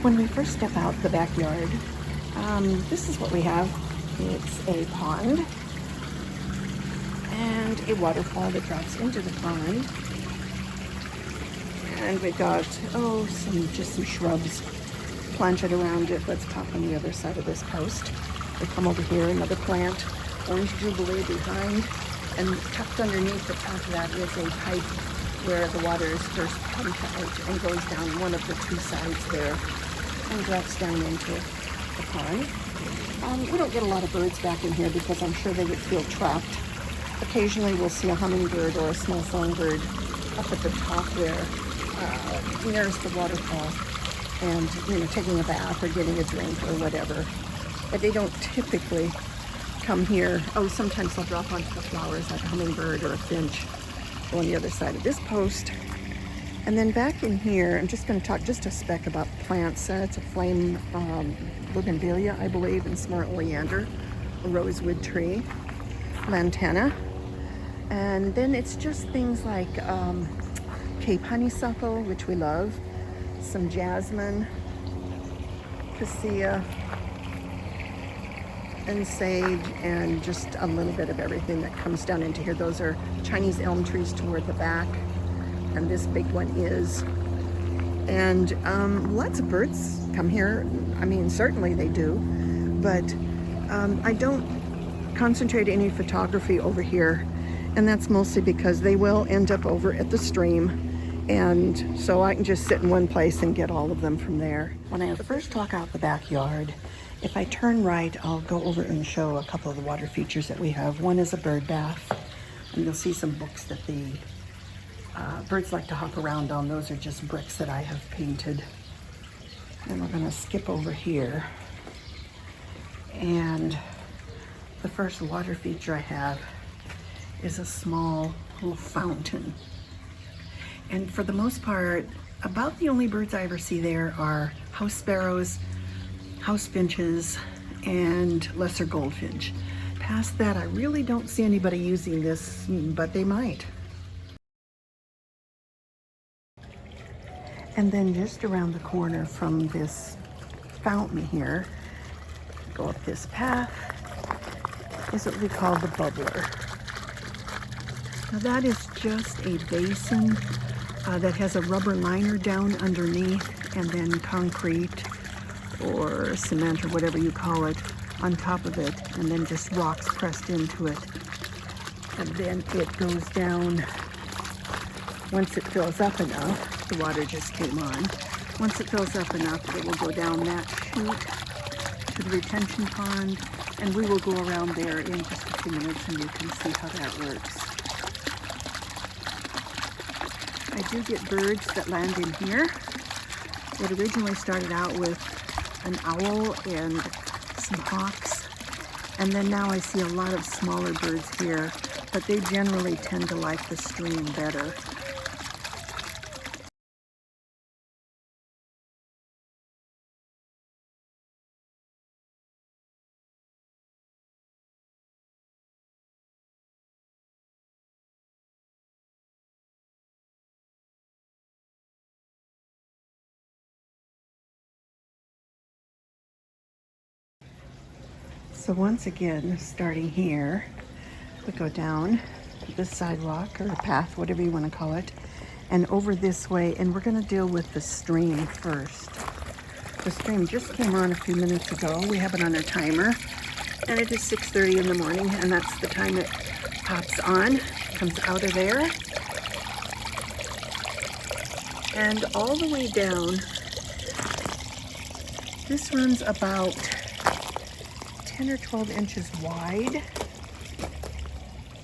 When we first step out the backyard, this is what we have. It's a pond and a waterfall that drops into the pond. And we've got, some shrubs planted around it. Let's pop on the other side of this post. We come over here, another plant, orange jubilee behind, and tucked underneath the top of that is a pipe where the water is first pumped out and goes down one of the two sides there and drops down into the pond. We don't get a lot of birds back in here because I'm sure they would feel trapped. Occasionally we'll see a hummingbird or a small songbird up at the top there, nearest the waterfall, and taking a bath or getting a drink or whatever. But they don't typically come here. Oh, sometimes they'll drop onto the flowers like a hummingbird or a finch on the other side of this post. And then back in here, I'm just going to talk just a speck about plants. It's a flame bougainvillea, I believe, and smart oleander, a rosewood tree, lantana. And then it's just things like Cape honeysuckle, which we love, some jasmine, cassia, and sage, and just a little bit of everything that comes down into here. Those are Chinese elm trees toward the back, and this big one is. And lots of birds come here. I mean, certainly they do, but I don't concentrate any photography over here, and that's mostly because they will end up over at the stream, and so I can just sit in one place and get all of them from there. When I first walk out the backyard, if I turn right, I'll go over and show a couple of the water features that we have. One is a bird bath, and you'll see some books that the birds like to hop around on. Those are just bricks that I have painted. And we're gonna skip over here. And the first water feature I have is a small little fountain. And for the most part, about the only birds I ever see there are house sparrows, house finches, and lesser goldfinch. Past that, I really don't see anybody using this, but they might. And then just around the corner from this fountain here, go up this path, is what we call the bubbler. Now that is just a basin that has a rubber liner down underneath, and then concrete or cement or whatever you call it on top of it, and then just rocks pressed into it. And then it goes down. Once it fills up enough, the water just came on. Once it fills up enough, it will go down that chute to the retention pond, and we will go around there in just a few minutes and you can see how that works. I do get birds that land in here. It originally started out with an owl and some hawks, and then now I see a lot of smaller birds here, but they generally tend to like the stream better. So once again, starting here, we go down this sidewalk or path, whatever you want to call it, and over this way, and we're going to deal with the stream first. The stream just came on a few minutes ago. We have it on a timer, and it is 6:30 in the morning, and that's the time it pops on, comes out of there, and all the way down. This runs about 10 or 12 inches wide.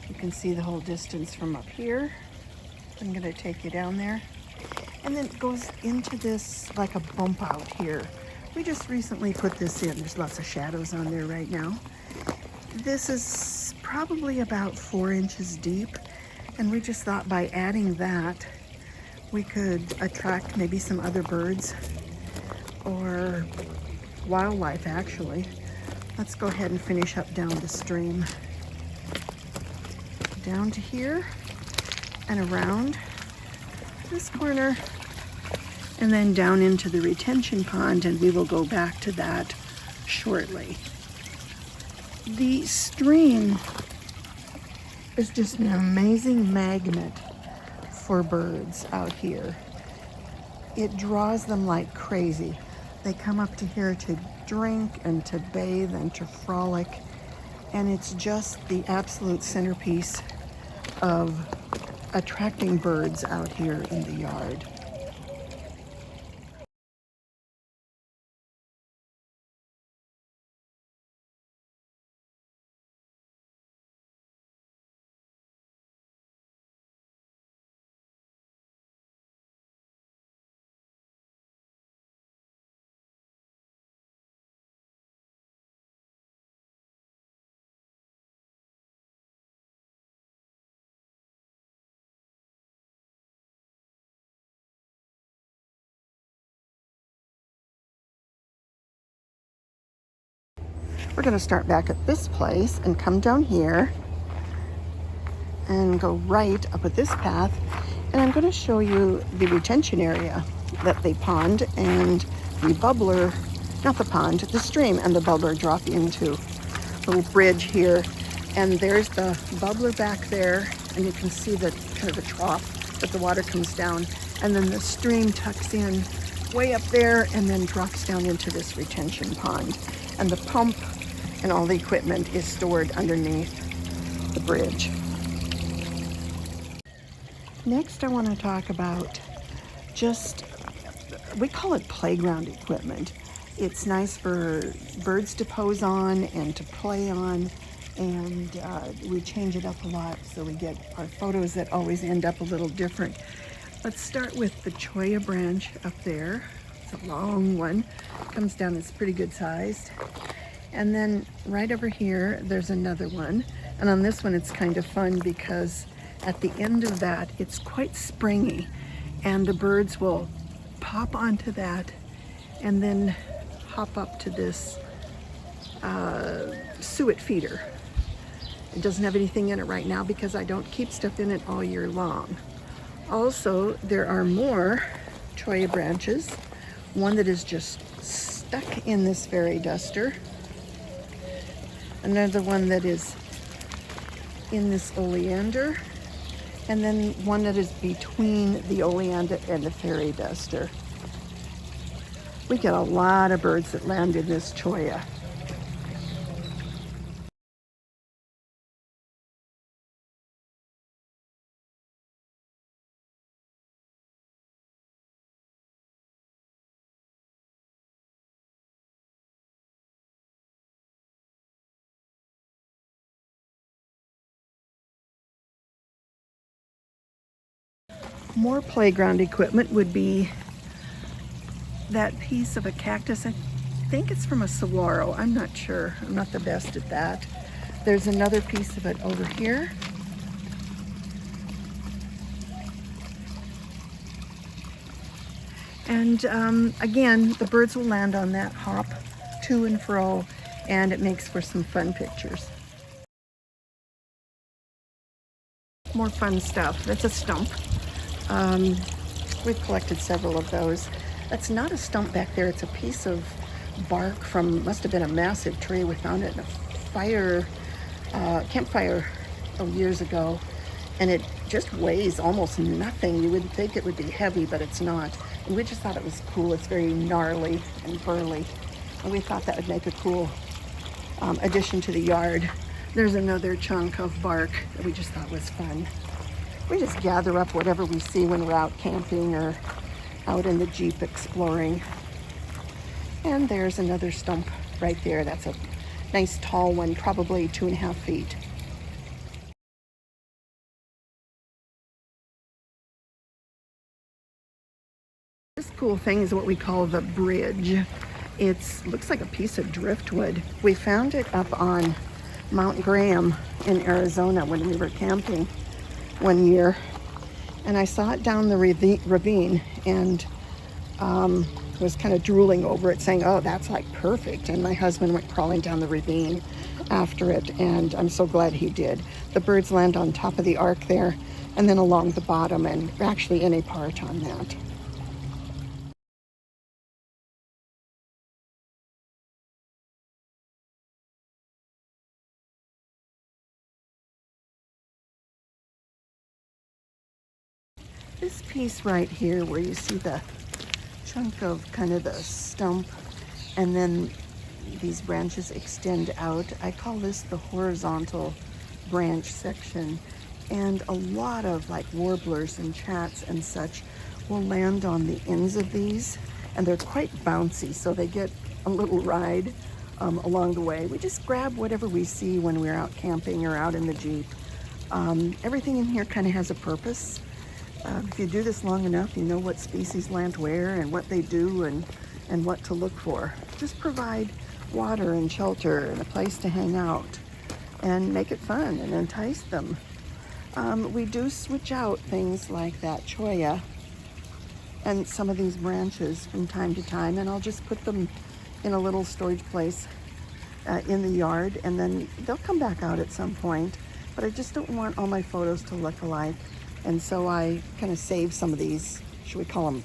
You can see the whole distance from up here. I'm going to take you down there. And then it goes into this like a bump out here. We just recently put this in. There's lots of shadows on there right now. This is probably about 4 inches deep, and we just thought by adding that we could attract maybe some other birds or wildlife actually. Let's go ahead and finish up down the stream. Down to here and around this corner, and then down into the retention pond, and we will go back to that shortly. The stream is just an amazing magnet for birds out here. It draws them like crazy. They come up to here to drink and to bathe and to frolic, and it's just the absolute centerpiece of attracting birds out here in the yard. We're going to start back at this place and come down here and go right up at this path, and I'm going to show you the retention area that the pond and the bubbler, not the pond, the stream and the bubbler drop into. Little bridge here, and there's the bubbler back there, and you can see the kind of the trough that the water comes down, and then the stream tucks in way up there and then drops down into this retention pond, and the pump and all the equipment is stored underneath the bridge. Next, I want to talk about just, we call it playground equipment. It's nice for birds to pose on and to play on, and we change it up a lot so we get our photos that always end up a little different. Let's start with the cholla branch up there. It's a long one, comes down, it's pretty good sized. And then right over here, there's another one. And on this one, it's kind of fun because at the end of that, it's quite springy, and the birds will pop onto that and then hop up to this suet feeder. It doesn't have anything in it right now because I don't keep stuff in it all year long. Also, there are more cholla branches. One that is just stuck in this fairy duster. Another one that is in this oleander, and then one that is between the oleander and the fairy duster. We get a lot of birds that land in this cholla. More playground equipment would be that piece of a cactus. I think it's from a saguaro. I'm not sure. I'm not the best at that. There's another piece of it over here. And again, the birds will land on that, hop to and fro, and it makes for some fun pictures. More fun stuff. That's a stump. We've collected several of those. That's not a stump back there. It's a piece of bark from, must have been a massive tree. We found it in a fire, campfire years ago, and it just weighs almost nothing. You would think it would be heavy, but it's not. And we just thought it was cool. It's very gnarly and burly, and we thought that would make a cool addition to the yard. There's another chunk of bark that we just thought was fun. We just gather up whatever we see when we're out camping or out in the Jeep exploring. And there's another stump right there. That's a nice tall one, probably 2.5 feet. This cool thing is what we call the bridge. It looks like a piece of driftwood. We found it up on Mount Graham in Arizona when we were camping one year, and I saw it down the ravine and was kind of drooling over it, saying, oh, that's like perfect. And my husband went crawling down the ravine after it, and I'm so glad he did. The birds land on top of the arc there and then along the bottom, and actually in a part on that. This piece right here where you see the chunk of kind of the stump and then these branches extend out, I call this the horizontal branch section. And a lot of like warblers and chats and such will land on the ends of these, and they're quite bouncy, so they get a little ride along the way. We just grab whatever we see when we're out camping or out in the Jeep. Everything in here kind of has a purpose. If you do this long enough, you know what species land where and what they do and what to look for. Just provide water and shelter and a place to hang out and make it fun and entice them. We do switch out things like that cholla and some of these branches from time to time, and I'll just put them in a little storage place in the yard, and then they'll come back out at some point. But I just don't want all my photos to look alike, and so I kind of save some of these, should we call them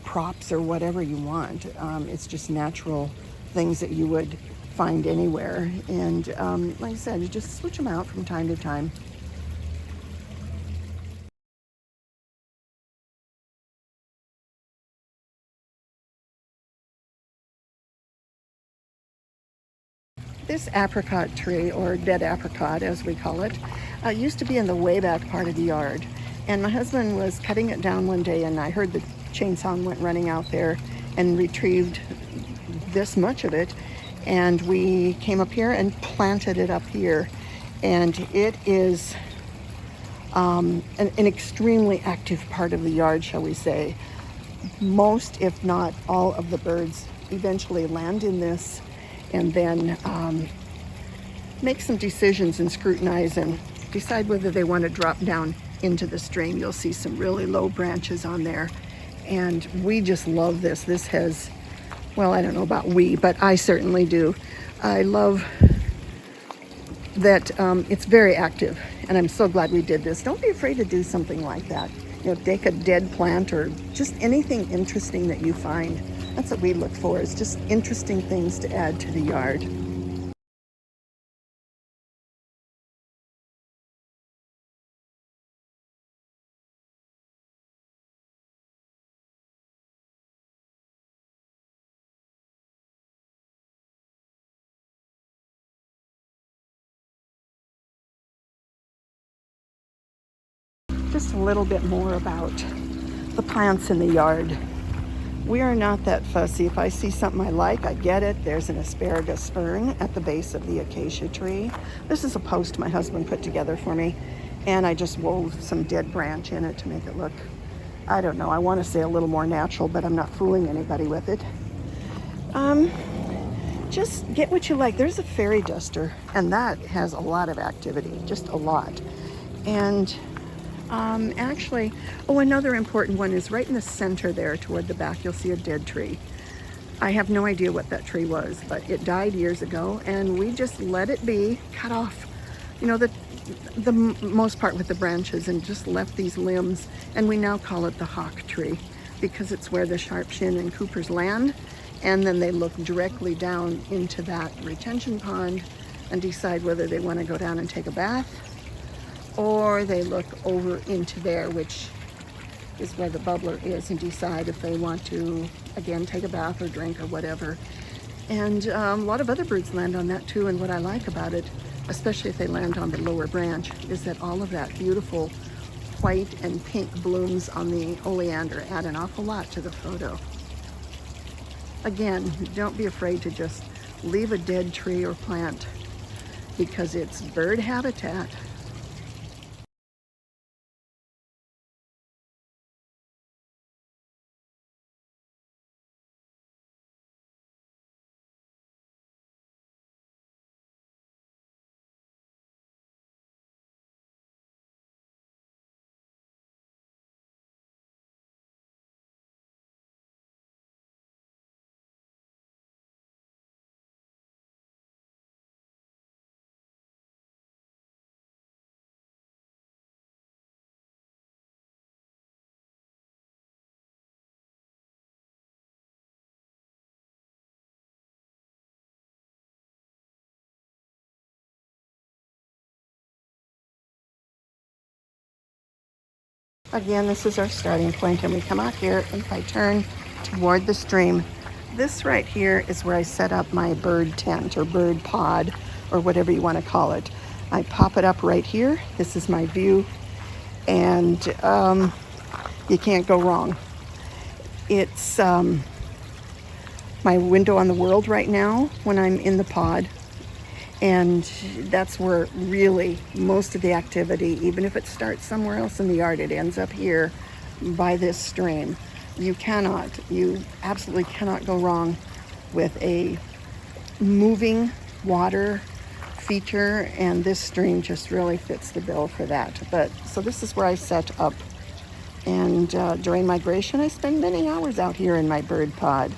props or whatever you want. It's just natural things that you would find anywhere, and like I said, you just switch them out from time to time. This apricot tree, or dead apricot as we call it, used to be in the way back part of the yard. And my husband was cutting it down one day, and I heard the chainsaw went running out there and retrieved this much of it. And we came up here and planted it up here. And it is an extremely active part of the yard, shall we say. Most, if not all, of the birds eventually land in this and then make some decisions and scrutinize and decide whether they want to drop down into the stream. You'll see some really low branches on there, and we just love this. This has, well, I don't know about we, but I certainly do. I love that it's very active, and I'm so glad we did this. Don't be afraid to do something like that. You know, take a dead plant or just anything interesting that you find. That's what we look for, is just interesting things to add to the yard. Just a little bit more about the plants in the yard. We are not that fussy. If I see something I like, I get it. There's an asparagus fern at the base of the acacia tree. This is a post my husband put together for me, and I just wove some dead branch in it to make it look, I don't know, I want to say a little more natural, but I'm not fooling anybody with it. Just get what you like. There's a fairy duster, and that has a lot of activity, just a lot. And actually, oh, another important one is right in the center there toward the back. You'll see a dead tree. I have no idea what that tree was, but it died years ago, and we just let it be, cut off, you know, the most part with the branches, and just left these limbs. And we now call it the hawk tree because it's where the sharpshin and coopers land, and then they look directly down into that retention pond and decide whether they want to go down and take a bath, or they look over into there, which is where the bubbler is, and decide if they want to, again, take a bath or drink or whatever. And a lot of other birds land on that too, and what I like about it, especially if they land on the lower branch, is that all of that beautiful white and pink blooms on the oleander add an awful lot to the photo. Again, don't be afraid to just leave a dead tree or plant because it's bird habitat. Again, this is our starting point, and we come out here, and if I turn toward the stream, this right here is where I set up my bird tent or bird pod or whatever you want to call it. I pop it up right here. This is my view, and you can't go wrong. It's my window on the world right now when I'm in the pod, and that's where really most of the activity, even if it starts somewhere else in the yard, it ends up here by this stream. You absolutely cannot go wrong with a moving water feature, and this stream just really fits the bill for that. But so this is where I set up, and during migration I spend many hours out here in my bird pod.